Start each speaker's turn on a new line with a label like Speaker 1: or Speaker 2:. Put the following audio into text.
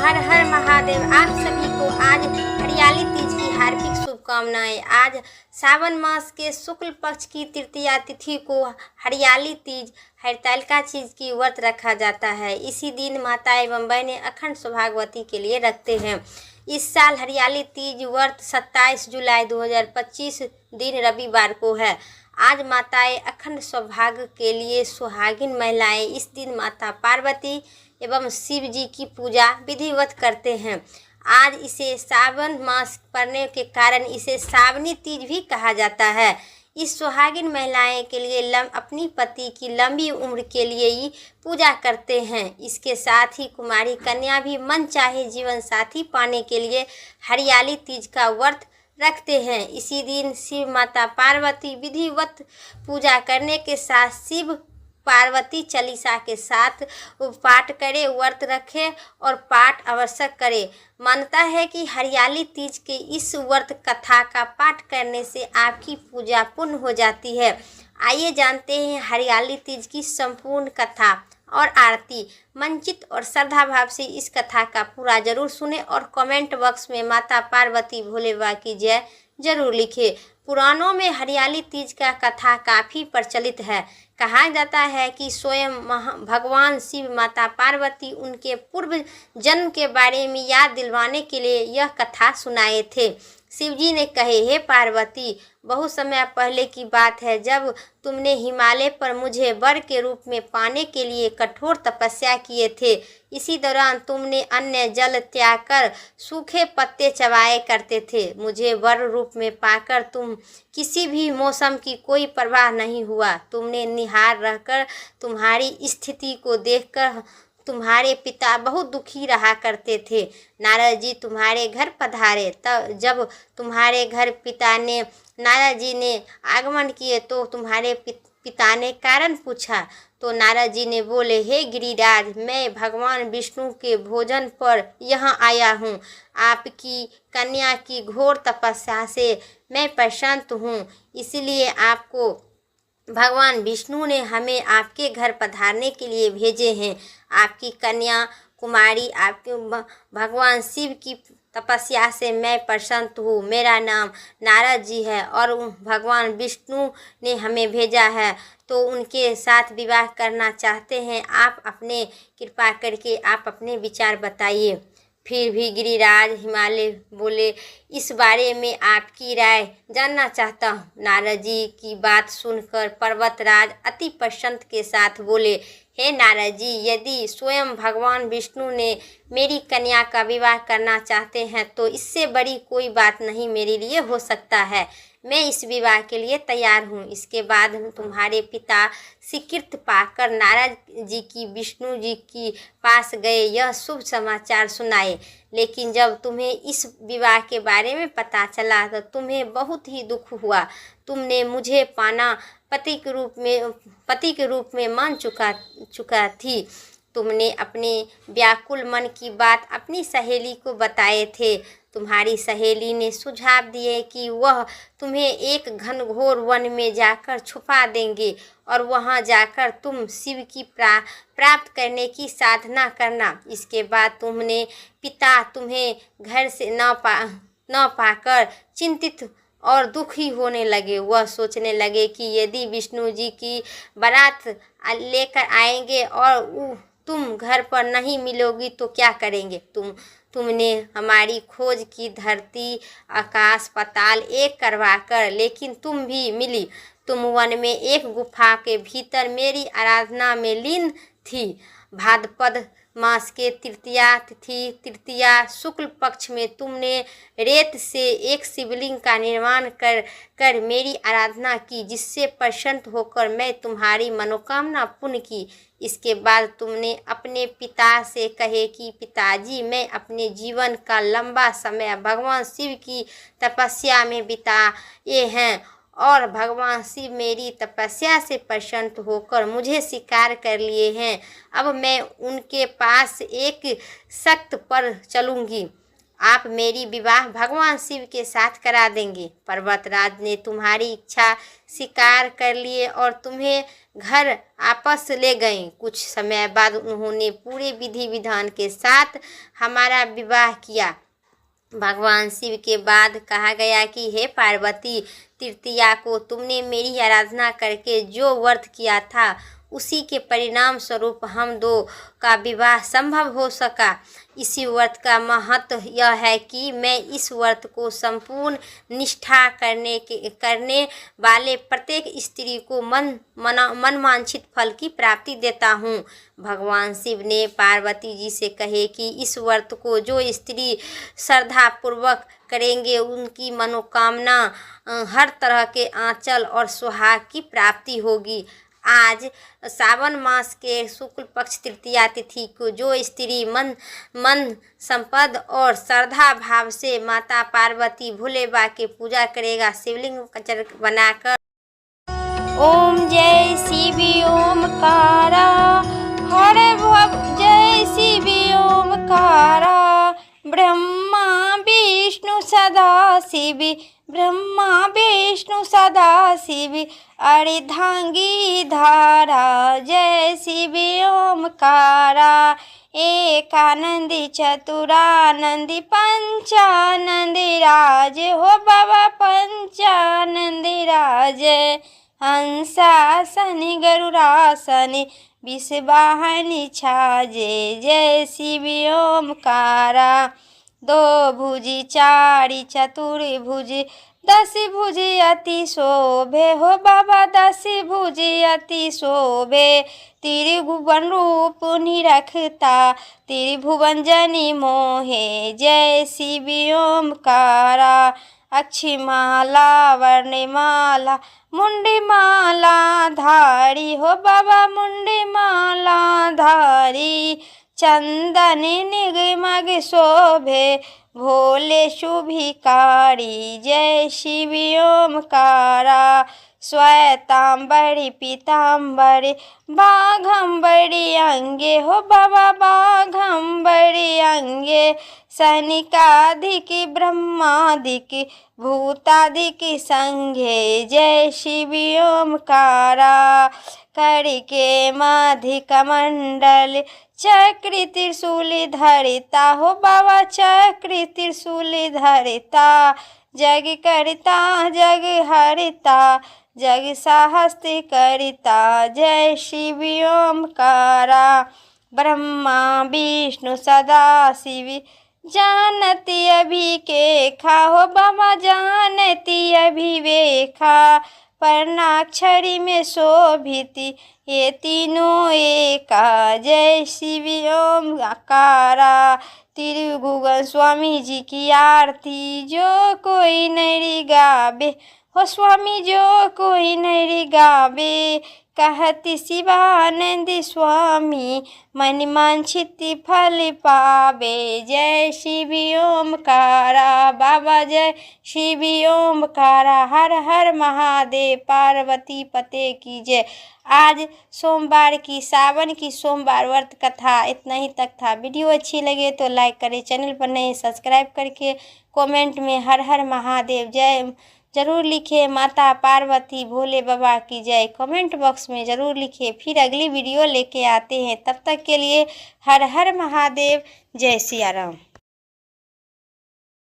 Speaker 1: हर हर महादेव। आप सभी को आज हरियाली तीज की हार्दिक शुभकामनाएं। आज सावन मास के शुक्ल पक्ष की तृतीया तिथि को हरियाली तीज हरतालिका तीज की व्रत रखा जाता है। इसी दिन माता एवं बहनें अखंड सौभाग्यवती के लिए रखते हैं। इस साल हरियाली तीज व्रत 27 जुलाई 2025 दिन रविवार को है। आज माताएं अखंड सौभाग्य के लिए सुहागिन महिलाएं इस दिन माता पार्वती एवं शिव जी की पूजा विधिवत करते हैं। आज इसे सावन मास पड़ने के कारण इसे सावनी तीज भी कहा जाता है। इस सुहागिन महिलाएं के लिए अपनी पति की लंबी उम्र के लिए ही पूजा करते हैं। इसके साथ ही कुमारी कन्या भी मन चाहे जीवन साथी पाने के लिए हरियाली तीज का व्रत रखते हैं। इसी दिन शिव माता पार्वती विधिवत पूजा करने के साथ शिव पार्वती चालीसा के साथ पाठ करे, व्रत रखे और पाठ आवश्यक करे। मानता है कि हरियाली तीज के इस व्रत कथा का पाठ करने से आपकी पूजा पूर्ण हो जाती है। आइए जानते हैं हरियाली तीज की संपूर्ण कथा और आरती। मंचित और श्रद्धा भाव से इस कथा का पूरा जरूर सुने और कमेंट बॉक्स में माता पार्वती भोले बाबा की जय जरूर लिखे। पुराणों में हरियाली तीज का कथा काफ़ी प्रचलित है। कहा जाता है कि स्वयं भगवान शिव माता पार्वती उनके पूर्व जन्म के बारे में याद दिलवाने के लिए यह कथा सुनाए थे। शिव जी ने कहे, हे पार्वती, बहुत समय पहले की बात है जब तुमने हिमालय पर मुझे वर के रूप में पाने के लिए कठोर तपस्या किए थे। इसी दौरान तुमने अन्न जल त्याग कर सूखे पत्ते चबाए करते थे। मुझे वर रूप में पाकर तुम किसी भी मौसम की कोई परवाह नहीं हुआ। तुमने निहार रहकर तुम्हारी स्थिति को देखकर तुम्हारे पिता बहुत दुखी रहा करते थे। नारद जी तुम्हारे घर पधारे। तब जब तुम्हारे घर नारद जी ने आगमन किए तो तुम्हारे पिता ने कारण पूछा तो नारद जी ने बोले, हे गिरिराज, मैं भगवान विष्णु के भोजन पर यहाँ आया हूँ। आपकी कन्या की घोर तपस्या से मैं प्रसन्न हूँ, इसलिए आपको भगवान विष्णु ने हमें आपके घर पधारने के लिए भेजे हैं। आपकी कन्या कुमारी आपके भगवान शिव की तपस्या से मैं प्रसन्न हूँ। मेरा नाम नारद जी है और भगवान विष्णु ने हमें भेजा है तो उनके साथ विवाह करना चाहते हैं। आप अपने कृपा करके आप अपने विचार बताइए। फिर भी गिरिराज हिमालय बोले, इस बारे में आपकी राय जानना चाहता हूँ। नारद जी की बात सुनकर पर्वतराज अति प्रसन्न के साथ बोले, हे नारद जी, यदि स्वयं भगवान विष्णु ने मेरी कन्या का विवाह करना चाहते हैं तो इससे बड़ी कोई बात नहीं मेरे लिए हो सकता है। मैं इस विवाह के लिए तैयार हूँ। इसके बाद तुम्हारे पिता स्वीकृति पाकर नारद जी की विष्णु जी की पास गए, यह शुभ समाचार सुनाए। लेकिन जब तुम्हें इस विवाह के बारे में पता चला तो तुम्हें बहुत ही दुख हुआ। तुमने मुझे पाना पति के रूप में मान चुका थी। तुमने अपने व्याकुल मन की बात अपनी सहेली को बताए थे। तुम्हारी सहेली ने सुझाव दिए कि वह तुम्हें एक घनघोर वन में जाकर छुपा देंगे और वहां जाकर तुम शिव की प्राप्त करने की साधना करना। इसके बाद पिता तुम्हें घर से न पाकर चिंतित और दुखी होने लगे। वह सोचने लगे कि यदि विष्णु जी की बारात लेकर आएंगे और तुम घर पर नहीं मिलोगी तो क्या करेंगे। तुमने हमारी खोज की, धरती आकाश पाताल एक करवाकर, लेकिन तुम भी मिली। तुम वन में एक गुफा के भीतर मेरी आराधना में लीन थी। भाद्रपद मास के तृतीया शुक्ल पक्ष में तुमने रेत से एक शिवलिंग का निर्माण कर मेरी आराधना की, जिससे प्रसन्न होकर मैं तुम्हारी मनोकामना पूर्ण की। इसके बाद तुमने अपने पिता से कहे कि पिताजी, मैं अपने जीवन का लंबा समय भगवान शिव की तपस्या में बिताए हैं और भगवान शिव मेरी तपस्या से प्रसन्न होकर मुझे स्वीकार कर लिए हैं। अब मैं उनके पास एक शर्त पर चलूँगी। आप मेरी विवाह भगवान शिव के साथ करा देंगे। पर्वतराज ने तुम्हारी इच्छा स्वीकार कर लिए और तुम्हें घर वापस ले गए। कुछ समय बाद उन्होंने पूरे विधि विधान के साथ हमारा विवाह किया। भगवान शिव के बाद कहा गया कि हे पार्वती, तृतीया को तुमने मेरी आराधना करके जो व्रत किया था उसी के परिणाम स्वरूप हम दो का विवाह संभव हो सका। इसी व्रत का महत्व यह है कि मैं इस व्रत को संपूर्ण निष्ठा करने वाले प्रत्येक स्त्री को मन वांछित फल की प्राप्ति देता हूँ। भगवान शिव ने पार्वती जी से कहे कि इस व्रत को जो स्त्री श्रद्धा पूर्वक करेंगे उनकी मनोकामना हर तरह के आंचल और सुहाग की प्राप्ति होगी। आज सावन मास के शुक्ल पक्ष तृतीया तिथि को जो स्त्री मन संपद और श्रद्धा भाव से माता पार्वती भोले बाबा के पूजा करेगा, शिवलिंग बनाकर
Speaker 2: ओम जय शिव ओमकारा हर भव जय शिव ओमकारा ब्रह्मा विष्णु सदा शिव ब्रह्मा विष्णु सदा शिव अर्धांगी धारा जय शिव ओमकारा एकानंदी चतुरानंदी पंचानंदी राज हो बाबा पंचानंदी राज हंसासनि गरुड़ासनि विषवाहनि छाजे जय शिव ओमकारा दो भुजी चारि चतुर्भुज दस भुजी अति शोभे हो बाबा दस भुजी अति शोभे त्रिभुवन रूप निरखता त्रिभुवन जनि मोहे जय शिव ओमकारा अक्षिमाला वर्णमाला मुंडमाला धारी हो बाबा मुंडमाला धारी चंदन निगमग शोभे भोले शुभिकारी जय शिव ओमकारा श्वेतांबरी पीतांबरी बाघंबरी अंगे हो बाबा बाघंबरी अंगे सनिकाधिक ब्रह्मादिक भूतादिक संघे जय शिव ओमकारा करके माधि कमंडल चक्र त्रिशूल धरिता हो बाबा चक्र त्रिशूल धरिता जग करता जग हरिता जग साहस्त्र करिता जय शिव ओमकारा ब्रह्मा विष्णु सदा शिव जानती अभी के खा हो बाबा जानती अभिवेखा पर्णाक्षरी में शोभिति ये तीनों एका जय शिव ओमकारा तिरुगुगन स्वामी जी की आरती जो कोई नहीं गावे हो स्वामी जो कोई नहीं गावे कहती शिवानंद स्वामी मन वांछित फल पावे जय शिव ओमकारा बाबा जय शिव ओमकारा हर हर महादेव पार्वती पते की जय। आज सोमवार की सावन की सोमवार व्रत कथा इतना ही तक था। वीडियो अच्छी लगे तो लाइक करें, चैनल पर नए सब्सक्राइब करके कमेंट में हर हर महादेव जय ज़रूर लिखिए। माता पार्वती भोले बाबा की जय कमेंट बॉक्स में ज़रूर लिखिए। फिर अगली वीडियो लेके आते हैं, तब तक के लिए हर हर महादेव जय सिया राम।